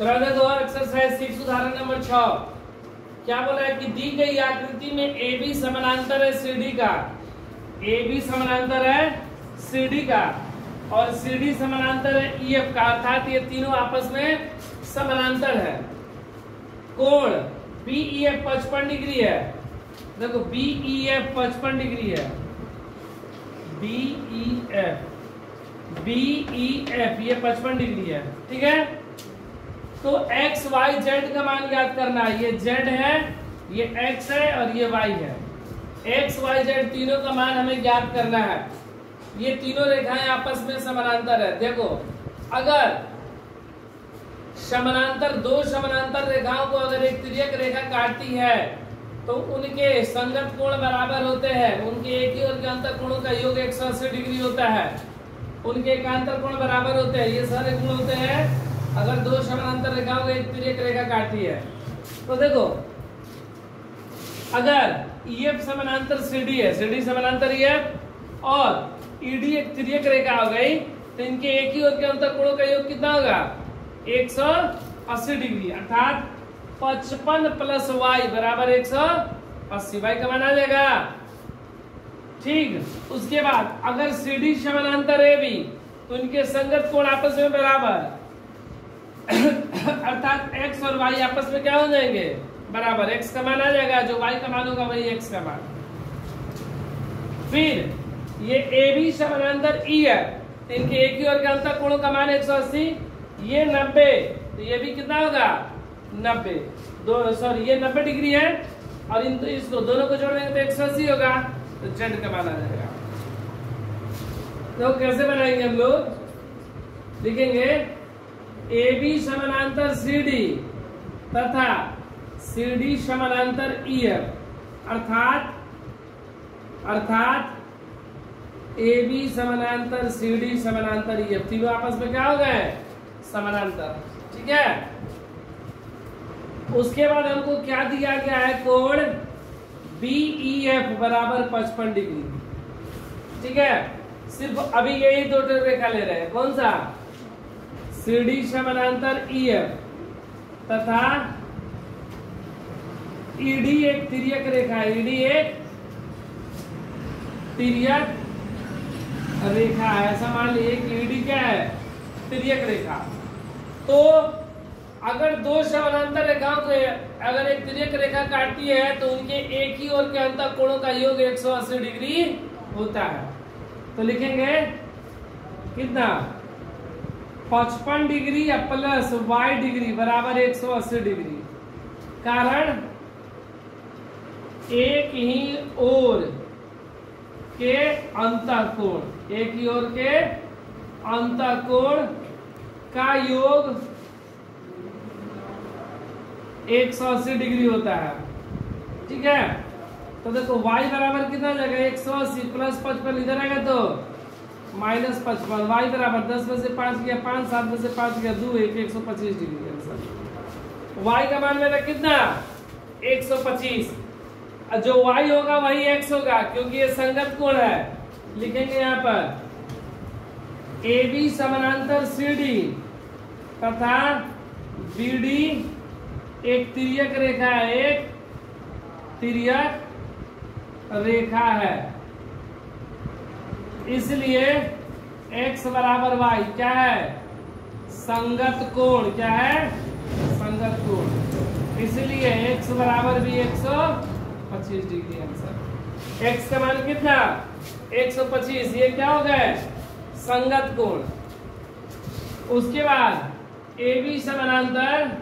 देखो एक्सरसाइज 6 उदाहरण नंबर 6। क्या बोला है कि दी गई आकृति में ए बी समानांतर है सीडी का, ए बी समानांतर है सीडी का और सीडी समानांतर है ईएफ का, अर्थात ये तीनों आपस में समानांतर है। कोण बीईएफ 55 डिग्री है। देखो बीईएफ 55 डिग्री है, बीईएफ ये 55 डिग्री है, ठीक है। तो एक्स वाई जेड का मान याद करना है। ये जेड है, ये एक्स है और ये वाई है। एक्स वाई जेड तीनों का मान हमें याद करना है। ये तीनों रेखाएं आपस में समानांतर है। देखो अगर समानांतर दो समानांतर रेखाओं को अगर एक तिर्यक रेखा काटती है तो उनके संगत कोण बराबर होते हैं। उनके एक ही ओर के अंतर कोणों का योग 180 डिग्री होता है। उनके एकांतर कोण बराबर होते हैं। ये सारे गुण होते हैं अगर दो समानांतर रेखाओं को एक तिर्यक रेखा काटती है। तो देखो अगर ईएफ समानांतर सीडी है, सीडी समानांतर ईएफ और ईडी एक तिर्यक रेखा हो गई तो इनके एक ही ओर के अंतर कोणों का योग कितना होगा 180 डिग्री, अर्थात 55 प्लस वाई बराबर 180। वाई का मान आ जाएगा, ठीक। उसके बाद अगर सीडी समानांतर है भी तो इनके संगत कोण आपस में बराबर अर्थात x और y आपस में क्या हो जाएंगे बराबर। x का मान आ जाएगा, जो y का मान होगा वही x का मान। फिर ये AB समानांतर E है तो इनके एक ही ओर के अंतर कोणों का मान 180, ये 90 तो ये भी कितना होगा 90। ये 90 डिग्री है और इसको दोनों को जोड़ देंगे तो 180 होगा, तो z का मान आ जाएगा। तो कैसे बनाएंगे हम लोग, लिखेंगे AB समानांतर CD तथा CD समानांतर EF, अर्थात AB समानांतर CD समानांतर EF तीनों आपस में क्या हो गए समानांतर, ठीक है। उसके बाद हमको क्या दिया गया है, कोण BEF बराबर 55 डिग्री, ठीक है। सिर्फ अभी यही दो रेखा ले रहे हैं, कौन सा CD समानांतर EF तथा ED एक तिर्यक रेखा है। ED एक तिर्यक रेखा है, ऐसा मान लीजिए कि ED क्या है तिर्यक रेखा। तो अगर दो समानांतर रेखाओं को अगर एक तिर्यक रेखा काटती है तो उनके एक ही ओर के अंतर कोणों का योग 180 डिग्री होता है। तो लिखेंगे कितना 55 डिग्री या प्लस y डिग्री बराबर 180 डिग्री। कारण एक ही ओर के अंतःकोण, एक ही ओर के अंतःकोण का योग 180 डिग्री होता है, ठीक है। तो देखो y बराबर कितना जाएगा 180 प्लस 55 इधर आएगा तो -55। y बराबर 10 में से 5 गया 5, 7 में से 5 गया 2, 125 डिग्री आंसर। y का मान मेरा कितना 125, जो y होगा वही x होगा क्योंकि ये संगत कोण है। लिखेंगे यहाँ पर AB समानांतर CD तथा BD एक तिर्यक रेखा है, एक तिर्यक रेखा है, इसलिए x बराबर y क्या है संगत कोण, क्या है संगत कोण, इसलिए x बराबर भी 125 डिग्री आंसर। x का मान कितना 125, ये क्या हो गए संगत कोण। उसके बाद AB समानांतर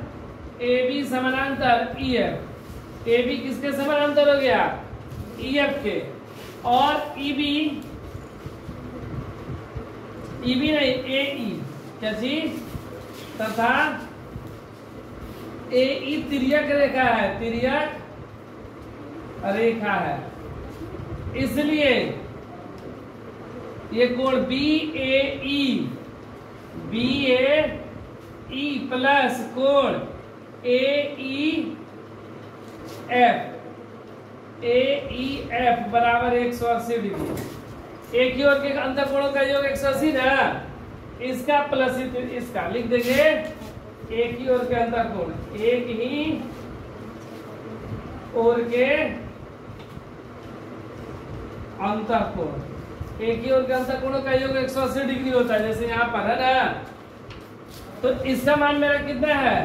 EF, AB किसके समानांतर हो गया EF के, और EB नहीं AE क्या चीज तथा AE तिर्यक रेखा है, तिर्यक रेखा है, इसलिए ये कोण BAE प्लस कोण AEF बराबर 180 डिग्री। एक ही ओर के अंतर कोणों का योग 180 ना, इसका प्लस इसका लिख देंगे एक ही ओर के अंतर कोण, एक ही ओर के अंतर कोण, एक ही ओर के अंतर कोण का योग 180 डिग्री होता है, जैसे यहाँ पर है ना। तो इसका मान मेरा कितना है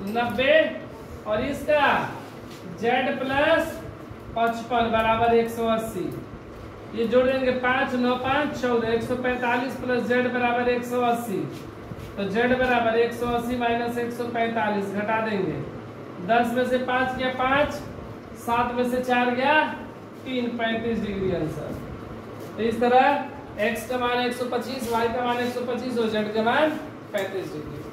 90 और इसका z प्लस 55 बराबर 180। ये जोड़ देंगे 5 9 5 14 145 प्लस z बराबर 180। तो z बराबर 180 माइनस 145 घटा देंगे। 10 में से 5 गया 5, 7 में से 4 गया 3, 35 डिग्री आंसर। तो इस तरह x का मान 125, y का मान 125 और z का मान 35 डिग्री।